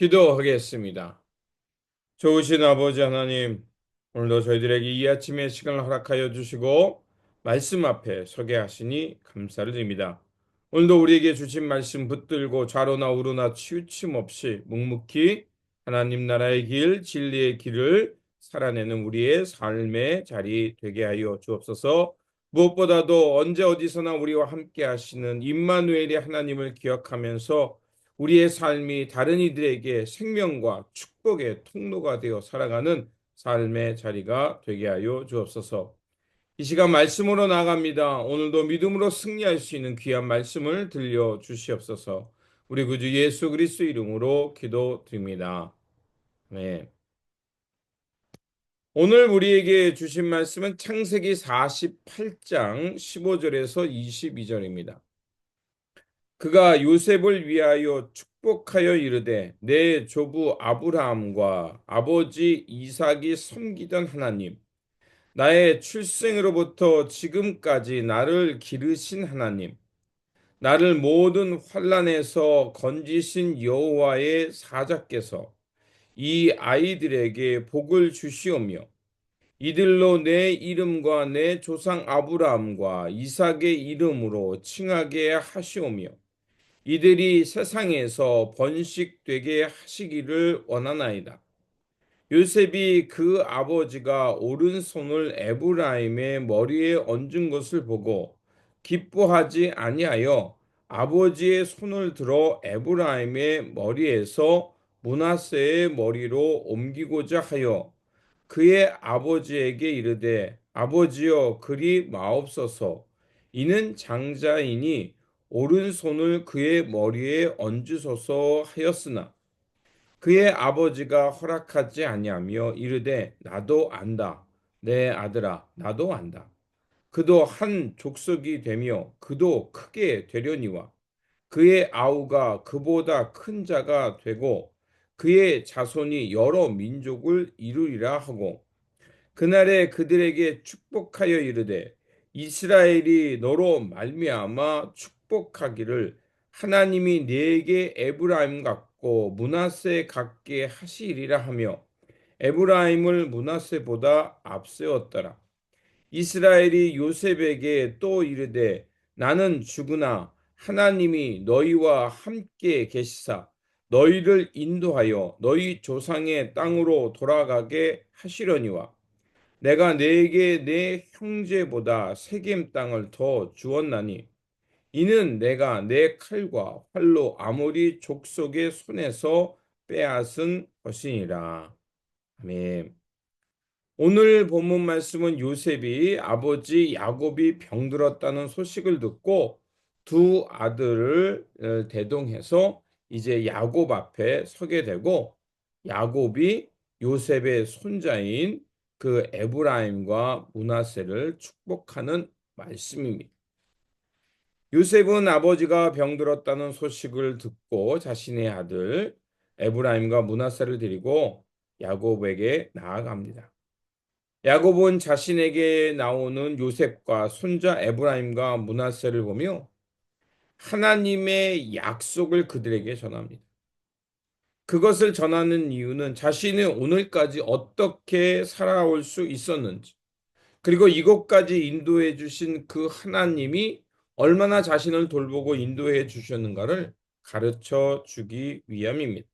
기도하겠습니다. 좋으신 아버지 하나님, 오늘도 저희들에게 이 아침의 시간을 허락하여 주시고 말씀 앞에 서게 하시니 감사를 드립니다. 오늘도 우리에게 주신 말씀 붙들고 좌로나 우로나 치우침 없이 묵묵히 하나님 나라의 길, 진리의 길을 살아내는 우리의 삶의 자리 되게 하여 주옵소서. 무엇보다도 언제 어디서나 우리와 함께 하시는 임마누엘의 하나님을 기억하면서 우리의 삶이 다른 이들에게 생명과 축복의 통로가 되어 살아가는 삶의 자리가 되게 하여 주옵소서. 이 시간 말씀으로 나갑니다. 오늘도 믿음으로 승리할 수 있는 귀한 말씀을 들려 주시옵소서. 우리 구주 예수 그리스도 이름으로 기도드립니다. 네. 오늘 우리에게 주신 말씀은 창세기 48장 15절에서 22절입니다. 그가 요셉을 위하여 축복하여 이르되 내 조부 아브라함과 아버지 이삭이 섬기던 하나님, 나의 출생으로부터 지금까지 나를 기르신 하나님, 나를 모든 환난에서 건지신 여호와의 사자께서 이 아이들에게 복을 주시오며 이들로 내 이름과 내 조상 아브라함과 이삭의 이름으로 칭하게 하시오며 이들이 세상에서 번식되게 하시기를 원하나이다. 요셉이 그 아버지가 오른손을 에브라임의 머리에 얹은 것을 보고 기뻐하지 아니하여 아버지의 손을 들어 에브라임의 머리에서 므낫세의 머리로 옮기고자 하여 그의 아버지에게 이르되 아버지여 그리 마옵소서. 이는 장자이니 오른손을 그의 머리에 얹으소서 하였으나 그의 아버지가 허락하지 아니하며 이르되 나도 안다. 내 아들아 나도 안다. 그도 한 족속이 되며 그도 크게 되려니와 그의 아우가 그보다 큰 자가 되고 그의 자손이 여러 민족을 이루리라 하고 그날에 그들에게 축복하여 이르되 이스라엘이 너로 말미암아 축복하기를 하나님이 네게 에브라임 같고 므낫세 같게 하시리라 하며 에브라임을 므낫세보다 앞세웠더라. 이스라엘이 요셉에게 또 이르되 나는 죽으나 하나님이 너희와 함께 계시사 너희를 인도하여 너희 조상의 땅으로 돌아가게 하시려니와 내가 네게 내 형제보다 세겜 땅을 더 주었나니 이는 내가 내 칼과 활로 아모리 족속의 손에서 빼앗은 것이니라. 아멘. 오늘 본문 말씀은 요셉이 아버지 야곱이 병들었다는 소식을 듣고 두 아들을 대동해서 이제 야곱 앞에 서게 되고 야곱이 요셉의 손자인 그 에브라임과 므낫세를 축복하는 말씀입니다. 요셉은 아버지가 병들었다는 소식을 듣고 자신의 아들 에브라임과 므낫세를 데리고 야곱에게 나아갑니다. 야곱은 자신에게 나오는 요셉과 손자 에브라임과 므낫세를 보며 하나님의 약속을 그들에게 전합니다. 그것을 전하는 이유는 자신이 오늘까지 어떻게 살아올 수 있었는지, 그리고 이곳까지 인도해 주신 그 하나님이 얼마나 자신을 돌보고 인도해 주셨는가를 가르쳐 주기 위함입니다.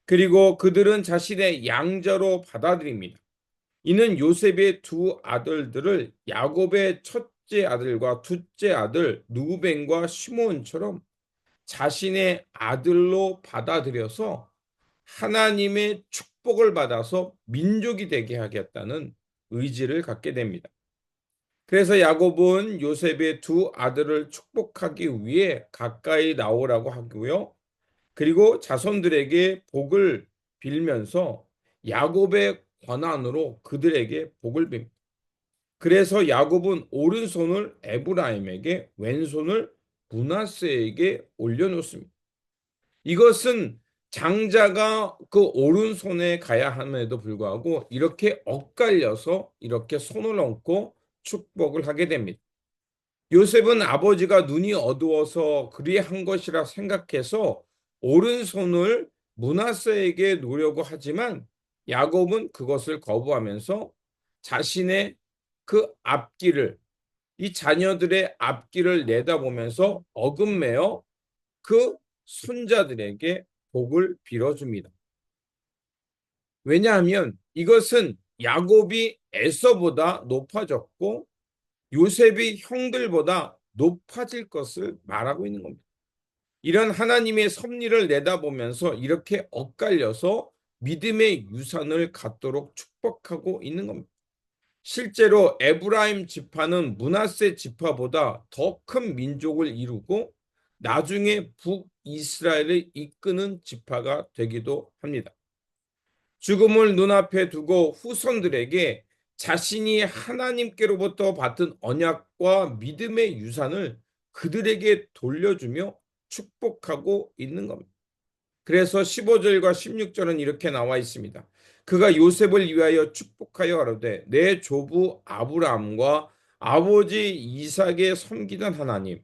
그리고 그들은 자신의 양자로 받아들입니다. 이는 요셉의 두 아들들을 야곱의 첫째 아들과 둘째 아들 누벤과 시몬처럼 자신의 아들로 받아들여서 하나님의 축복을 받아서 민족이 되게 하겠다는 의지를 갖게 됩니다. 그래서 야곱은 요셉의 두 아들을 축복하기 위해 가까이 나오라고 하고요. 그리고 자손들에게 복을 빌면서 야곱의 권한으로 그들에게 복을 빕니다. 그래서 야곱은 오른손을 에브라임에게 왼손을 므낫세에게 올려놓습니다. 이것은 장자가 그 오른손에 가야 함에도 불구하고 이렇게 엇갈려서 이렇게 손을 얹고 축복을 하게 됩니다. 요셉은 아버지가 눈이 어두워서 그리한 것이라 생각해서 오른손을 므낫세에게 놓으려고 하지만 야곱은 그것을 거부하면서 자신의 그 앞길을, 이 자녀들의 앞길을 내다보면서 어긋매어 그 손자들에게 복을 빌어줍니다. 왜냐하면 이것은 야곱이 에서보다 높아졌고 요셉이 형들보다 높아질 것을 말하고 있는 겁니다. 이런 하나님의 섭리를 내다보면서 이렇게 엇갈려서 믿음의 유산을 갖도록 축복하고 있는 겁니다. 실제로 에브라임 지파는 므낫세 지파보다 더 큰 민족을 이루고 나중에 북이스라엘을 이끄는 지파가 되기도 합니다. 죽음을 눈앞에 두고 후손들에게 자신이 하나님께로부터 받은 언약과 믿음의 유산을 그들에게 돌려주며 축복하고 있는 겁니다. 그래서 15절과 16절은 이렇게 나와 있습니다. 그가 요셉을 위하여 축복하여 가로되 내 조부 아브라함과 아버지 이삭의 섬기던 하나님,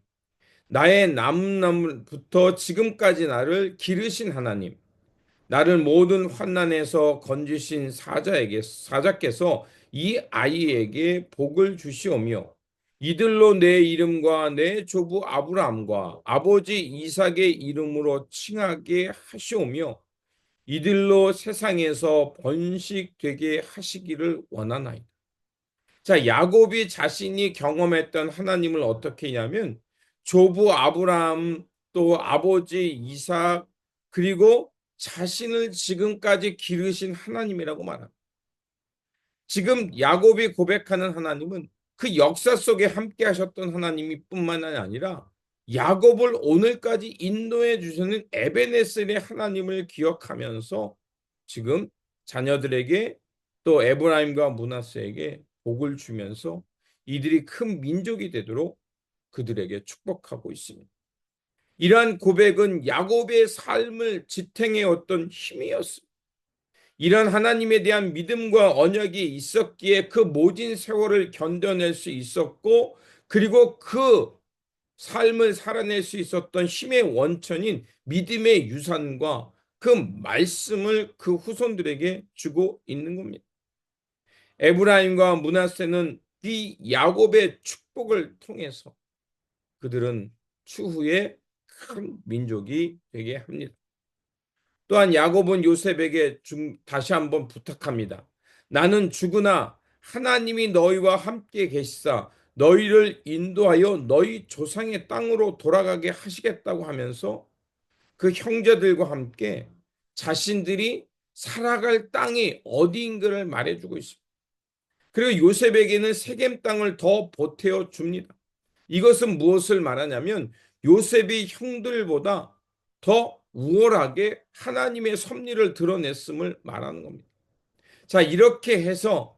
나의 남남부터 지금까지 나를 기르신 하나님, 나를 모든 환난에서 건지신 사자께서 이 아이에게 복을 주시오며 이들로 내 이름과 내 조부 아브라함과 아버지 이삭의 이름으로 칭하게 하시오며 이들로 세상에서 번식되게 하시기를 원하나이다. 자, 야곱이 자신이 경험했던 하나님을 어떻게 했냐면 조부 아브라함 또 아버지 이삭 그리고 자신을 지금까지 기르신 하나님이라고 말합니다. 지금 야곱이 고백하는 하나님은 그 역사 속에 함께 하셨던 하나님이 뿐만 아니라 야곱을 오늘까지 인도해 주시는 에베네셀의 하나님을 기억하면서 지금 자녀들에게 또 에브라임과 므낫세에게 복을 주면서 이들이 큰 민족이 되도록 그들에게 축복하고 있습니다. 이러한 고백은 야곱의 삶을 지탱해 왔던 힘이었습니다. 이런 하나님에 대한 믿음과 언약이 있었기에 그 모진 세월을 견뎌낼 수 있었고 그리고 그 삶을 살아낼 수 있었던 힘의 원천인 믿음의 유산과 그 말씀을 그 후손들에게 주고 있는 겁니다. 에브라임과 므낫세는 이 야곱의 축복을 통해서 그들은 추후에 큰 민족이 되게 합니다. 또한 야곱은 요셉에게 다시 한번 부탁합니다. 나는 죽으나 하나님이 너희와 함께 계시사 너희를 인도하여 너희 조상의 땅으로 돌아가게 하시겠다고 하면서 그 형제들과 함께 자신들이 살아갈 땅이 어디인가를 말해주고 있습니다. 그리고 요셉에게는 세겜 땅을 더 보태어 줍니다. 이것은 무엇을 말하냐면 요셉이 형들보다 더 우월하게 하나님의 섭리를 드러냈음을 말하는 겁니다. 자, 이렇게 해서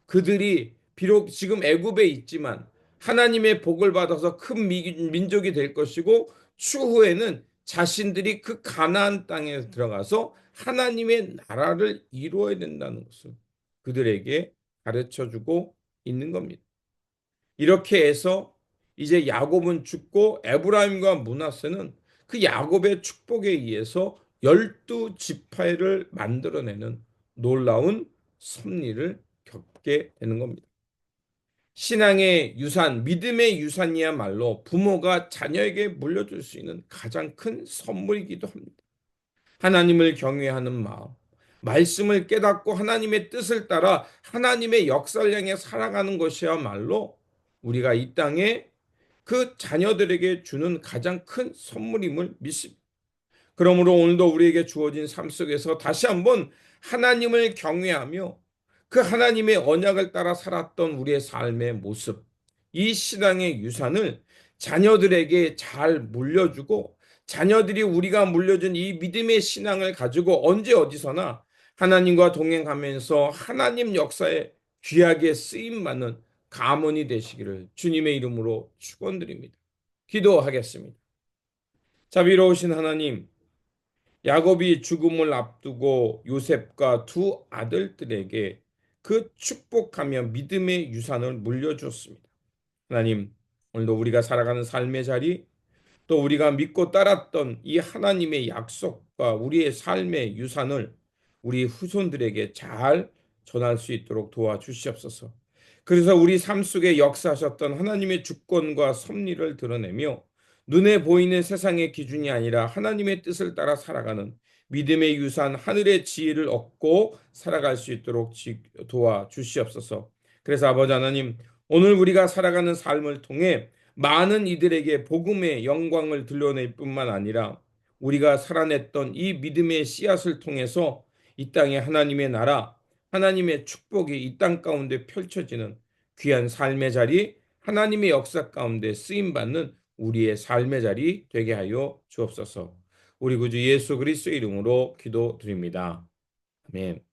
그들이 비록 지금 애굽에 있지만 하나님의 복을 받아서 큰 민족이 될 것이고 추후에는 자신들이 그 가나안 땅에 들어가서 하나님의 나라를 이루어야 된다는 것을 그들에게 가르쳐 주고 있는 겁니다. 이렇게 해서 이제 야곱은 죽고 에브라임과 므낫세는 그 야곱의 축복에 의해서 12지파를 만들어내는 놀라운 섭리를 겪게 되는 겁니다. 신앙의 유산, 믿음의 유산이야말로 부모가 자녀에게 물려줄 수 있는 가장 큰 선물이기도 합니다. 하나님을 경외하는 마음, 말씀을 깨닫고 하나님의 뜻을 따라 하나님의 역사를 향해 살아가는 것이야말로 우리가 이 땅에 그 자녀들에게 주는 가장 큰 선물임을 믿습니다. 그러므로 오늘도 우리에게 주어진 삶 속에서 다시 한번 하나님을 경외하며 그 하나님의 언약을 따라 살았던 우리의 삶의 모습, 이 신앙의 유산을 자녀들에게 잘 물려주고 자녀들이 우리가 물려준 이 믿음의 신앙을 가지고 언제 어디서나 하나님과 동행하면서 하나님 역사에 귀하게 쓰임받는 가문이 되시기를 주님의 이름으로 축원드립니다. 기도하겠습니다. 자비로우신 하나님, 야곱이 죽음을 앞두고 요셉과 두 아들들에게 그 축복하며 믿음의 유산을 물려주었습니다. 하나님, 오늘도 우리가 살아가는 삶의 자리, 또 우리가 믿고 따랐던 이 하나님의 약속과 우리의 삶의 유산을 우리 후손들에게 잘 전할 수 있도록 도와주시옵소서. 그래서 우리 삶 속에 역사하셨던 하나님의 주권과 섭리를 드러내며 눈에 보이는 세상의 기준이 아니라 하나님의 뜻을 따라 살아가는 믿음의 유산 하늘의 지혜를 얻고 살아갈 수 있도록 도와주시옵소서. 그래서 아버지 하나님, 오늘 우리가 살아가는 삶을 통해 많은 이들에게 복음의 영광을 드러낼 뿐만 아니라 우리가 살아냈던 이 믿음의 씨앗을 통해서 이 땅에 하나님의 나라, 하나님의 축복이 이 땅 가운데 펼쳐지는 귀한 삶의 자리, 하나님의 역사 가운데 쓰임받는 우리의 삶의 자리 되게 하여 주옵소서. 우리 구주 예수 그리스도의 이름으로 기도드립니다. 아멘.